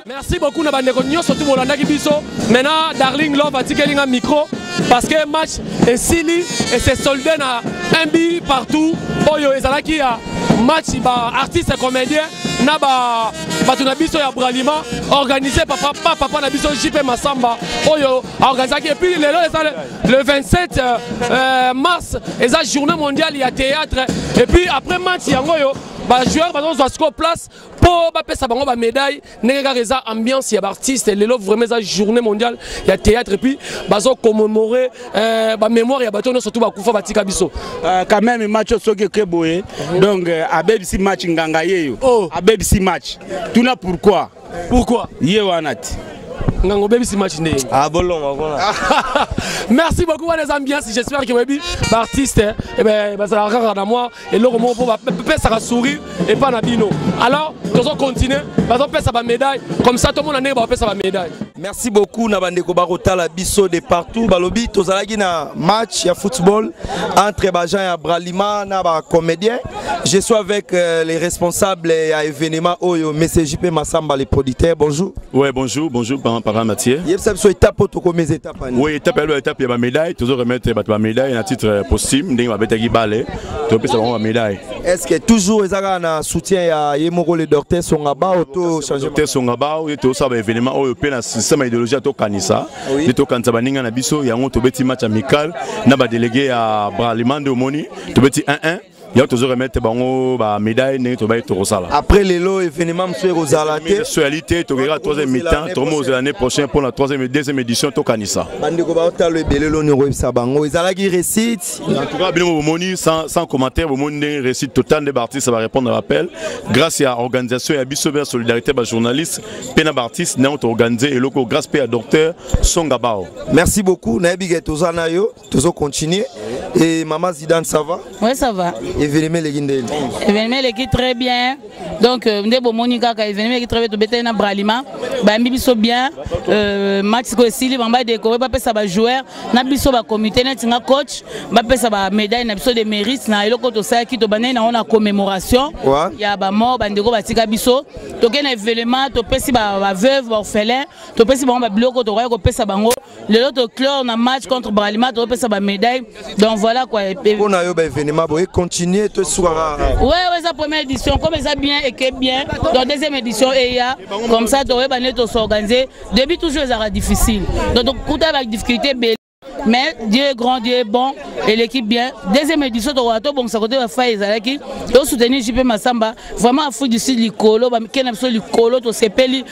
Merci beaucoup Nabandeko, surtout Molanda Kibiso. Maintenant, Darling Love a tiré un micro parce que le match est silly et c'est soldé à un but partout. Oyo ezalaki ya match artiste et comédien na batuna biso ya Bralima organisé par papa na biso JP Massamba oyo organisé et puis le 27 mars eza journée mondiale ya théâtre et puis après match yango yo ba joueur bazon zo place pour ba pesa bango ba médaille nega reza ambiance ya artiste lelo vraiment eza journée mondiale ya théâtre et puis bazo commémorer ba mémoire ya bato surtout ba kufa batika biso quand même match soki ke boye donc abebisi match nganga yeyo abebisi match tuna pourquoi ye wanati ngango bebisi match ndé merci beaucoup les ambiances j'espère que webi artiste et ben ça va rare dans moi et le moment pour ça va sourire et pas na bino alors nous allons continuer bazo pesa ba médaille comme ça tout le monde ane ba pesa ba médaille. Merci beaucoup Nabandeko Barota la biso de partout balobi tozalaki na match ya football entre Bajan et Bralima na ba comédien. Je suis avec les responsables à événement Oyo Monsieur JP Massamba les producteurs. Bonjour. Ouais, bonjour papa Mathieu. Yebsa so étape to combien étapes? Oui, étape ya ba médaille, toujours remettre ba médaille à titre posthume, ndenge ba betaki balé, to pesa ba médaille. Est-ce que toujours ezaka na soutien ya yemoko le docteur Songaba auto changer docteur Songaba ou to ça ba événement Oyo pe na système idéologie to kanisa, to kanisa baninga na biso yango to beti match amical na ba délégué à Bralima de Omoni, to beti 1-1. Il y a toujours remettre bango ba médaille ne to ba to sala. Après les lots événements monsieur Rosalate actualité to verra troisième mi-temps to mo l'année prochaine pour la deuxième édition to kanisa. Bandeko ba otalo ebelelo ni roibisa bango ezalaki récite. En tout cas bien moni sans commentaire moni récite total des artistes ça va répondre à l'appel grâce à organisation et biso vers solidarité ba journaliste pena artiste na to organiser et loko grâce à docteur Songabao. Merci beaucoup na bigé tozana yo tozo continuer et maman Zidane ça va? Oui ça va. Événement l'équipe très bien. Donc ndebo monika ka événement qui très bien na Bralima. Ba biso bien match ko sili bamba décoré ba pesa ba joueur na biso ba comité na tinga coach ba pesa ba médaille na biso de mérite na eloko to sa ki to banena on a commémoration ya ba mort bandeko batika biso to ke na événement to pesi ba veuve ba orphelin to pesi ba biloko to ko pesa bango le lot clore na match contre Bralima to pesa ba médaille. Donc voilà quoi. On a eu ba événement boy continuer to soir. Ouais sa première édition comme ça bien et que bien dans deuxième édition et ya comme ça to to s'organiser début toujours ça difficile donc quand avec difficulté mais Dieu est grand, Dieu est bon et l'équipe bien. Deuxième édition de Wato, bon, ça côté va faire Ezalaki. Donc soutenir JP Massamba, vraiment à fou d'ici le colo, qui n'a pas le colo, to sepeli,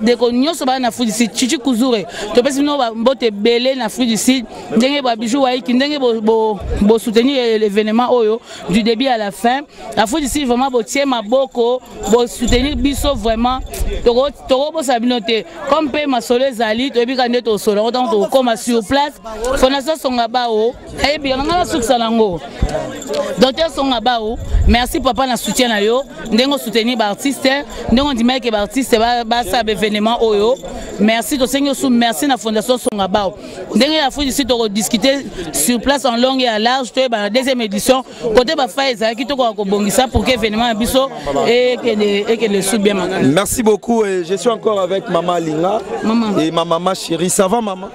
des cognos sur la fou d'ici, Chichi Kouzoure. Tu peux sinon botte belé na fou d'ici, dengue babijou waï, qui dengue bo soutenir l'événement Oyo du début à la fin. La fou d'ici vraiment bo tiens ma boko, bo soutenir biso vraiment. Toro bo sabinote, comme paye ma soleil zali, tu es bien candidat au sol, donc comme sur place. Fondation Songabao, et bien on a la succès. Docteur Songabao, merci papa na soutien na yo, ndengo soutenir artiste, ndengo dit que artiste ba sa événement oyo. Merci to seigneur sous merci na Fondation Songabao. Ndengo la fois ici to discuter sur place en long et à large, to ba deuxième édition, côté ba fa ezaki to ko bongisa pour que événement biso et que le sous bien. Merci beaucoup et je suis encore avec maman Linga et ma maman chérie, ça va maman?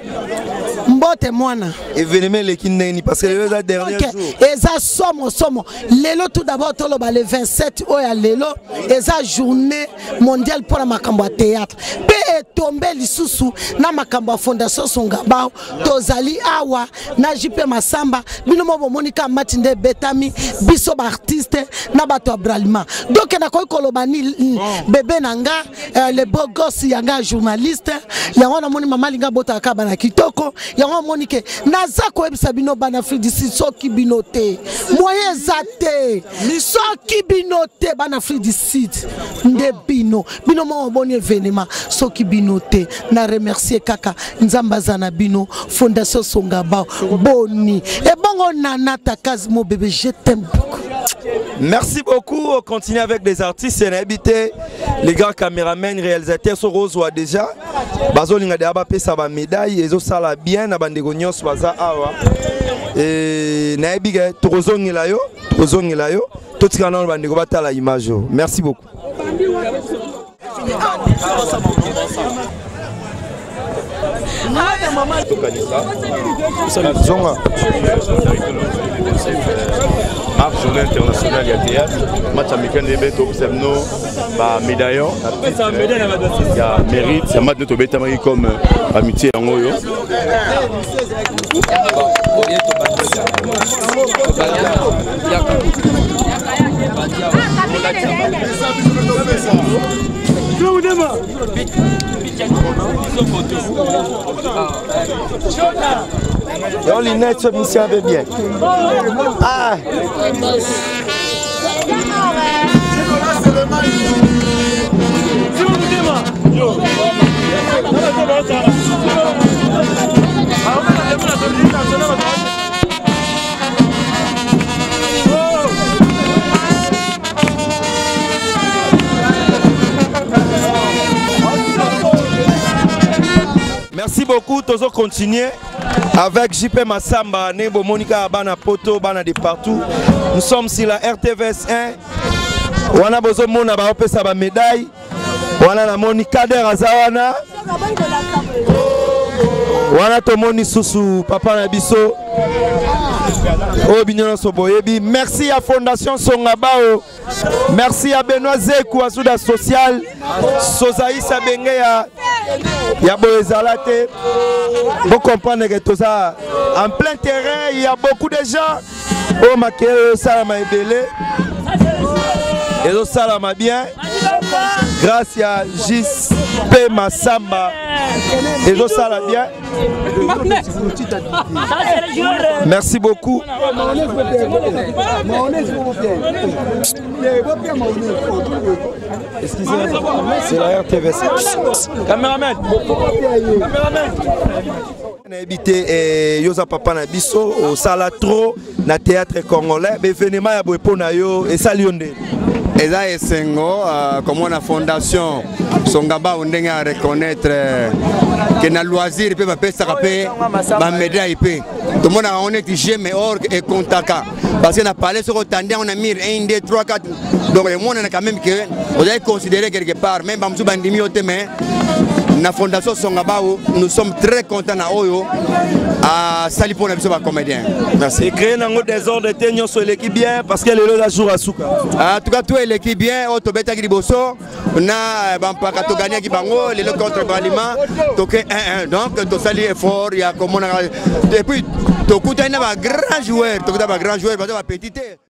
Mbote mwana événement les kineni parce que le dernier jour eza somo lelo tout d'abord toloba le 27 oya lelo eza journée mondiale pour la makambo théâtre pe tombe lisusu na makambo Fondation Songabao tozali awa na JP Massamba bino mo monika matinde betami biso ba artiste na bato Bralima donc na koy koloba ni bébé nanga le beau gosse yanga journaliste yango na moni mama linga bota ka bana kitoko yango monike nazako ebisa bino bana Afrique du Sud soki binote moyen zate soki binote bana Afrique du Sud nde bino mo boni événement soki binote na remercier kaka nzambazana bino Fondation Songabao boni et bongo nana takazi mo bébé je t'aime beaucoup. Merci beaucoup. On continue avec des artistes. On a habité les grands caméramens, réalisateurs sont roses déjà. Bazo linga de aba pesa ba médaille et ça la bien na bande gonyos baza awa. Et na ebiga tozongi la yo, tout ce qu'on a bande go bata la image. Merci beaucoup. Marc, journée internationale de théâtre, match amical de Beto, Observno, médaillon, il y a mérite, il y a match de Beto comme amitié en Oyo. Dans les nets, ça me servait bien. Ah. Merci beaucoup, tous continuer avec JP Massamba, Nebo Monica, Bana Poto, Bana de partout. Nous sommes sur la RTVS 1. On a besoin de mon abaropé sa médaille. On a la Monica de Razawana. On a tout moni Soussou, Papa Nabiso. Merci à Fondation Songabao. Merci à Benoît Zekou, à Souda Social. Sosaï Sabenge ya Boezalate. Vous comprenez que tout ça, en plein terrain, il y a beaucoup de gens. Oh, ma kéré, ça m'a aidé. Et ça m'a bien. Grâce à JP Massamba. Et ça m'a bien. Merci beaucoup. Excusez-moi, c'est la RTVS. Caméraman. On a habité Yosa Papa Nabiso au Salatro, na théâtre congolais. L'événement ya boepo na yo et salionde. Eza esengo comme la fondation Songaba ondenge à reconnaître que na loisir peut pesa capé ba médaille peut tout le monde a honnête j'aime or et contaka parce que na parlé sur tandem on a mis 1 2 3 4 donc le monde a quand même que vous avez considéré quelque part même bamsu bandimi ote mais na fondation Songaba nous sommes très contents na oyo à sali pour les comédiens. Merci. Et créer un désordre de tenir sur l'équipe bien parce que le jour à Souka. En tout cas, tout l'équipe bien, auto beta griboso, on a bampaka to gagner qui bango, les contre Bralima, toqué 1-1. Donc to sali effort, il y a comme on a et puis to kuta ina ba grand joueur, to kuta ba grand joueur, ba petite